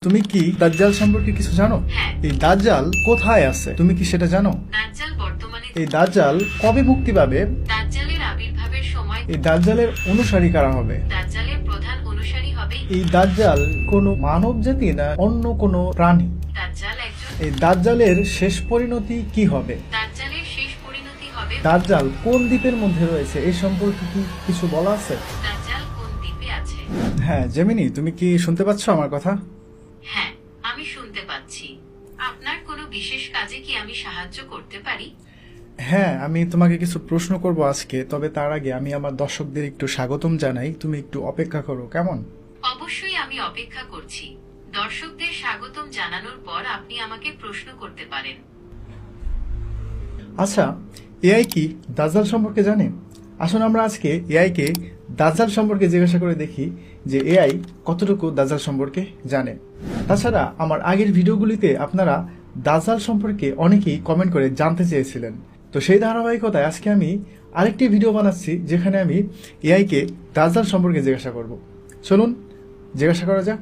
তুমি কি দাজ্জাল সম্পর্কে কিছু জানো? এই দাজ্জাল কোথায় আছে তুমি কি সেটা জানো? দাজ্জাল বর্তমানে এই দাজ্জাল কবে মুক্তি পাবে? দাজ্জালের আবির্ভাবের সময় এই দাজ্জালের অনুসারী কারা হবে? দাজ্জালের প্রধান অনুসারী হবে এই দাজ্জাল কোনো মানব জাতি না অন্য কোনো প্রাণী? দাজ্জাল একজন এই দাজ্জালের শেষ পরিণতি কি হবে? দাজ্জালের শেষ পরিণতি হবে দাজ্জাল কোন দ্বীপের মধ্যে রয়েছে এই সম্পর্কে কি কিছু বলা আছে? দাজ্জাল কোন দ্বীপে আছে। হ্যাঁ জেমিনি, তুমি কি শুনতে পাচ্ছ আমার কথা? হ্যাঁ, আমি শুনতে পাচ্ছি। আপনার কোনো বিশেষ কাজে কি আমি সাহায্য করতে পারি? হ্যাঁ, আমি তোমাকে কিছু প্রশ্ন করব আজকে, তবে তার আগে আমি আমার দর্শকদের একটু স্বাগতম জানাই। তুমি একটু অপেক্ষা করো, কেমন? অবশ্যই আমি অপেক্ষা করছি। দর্শকদের স্বাগতম জানানোর পর আপনি আমাকে প্রশ্ন করতে পারেন। আচ্ছা, এআই কি দাজ্জাল সম্পর্কে জানে? আসুন আমরা আজকে এআই কে দাজ্জাল সম্পর্কে জিজ্ঞাসা করে দেখি যে এআই কতটুকু দাজ্জাল সম্পর্কে জানে। তাছাড়া আমার আগের ভিডিওগুলিতে আপনারা দাজ্জাল সম্পর্কে অনেকেই কমেন্ট করে জানতে চেয়েছিলেন। তো সেই ধারাবাহিকতায় আজকে আমি আরেকটি ভিডিও বানাচ্ছি যেখানে আমি এআই কে দাজ্জাল সম্পর্কে জিজ্ঞাসা করব। চলুন জিজ্ঞাসা করা যাক।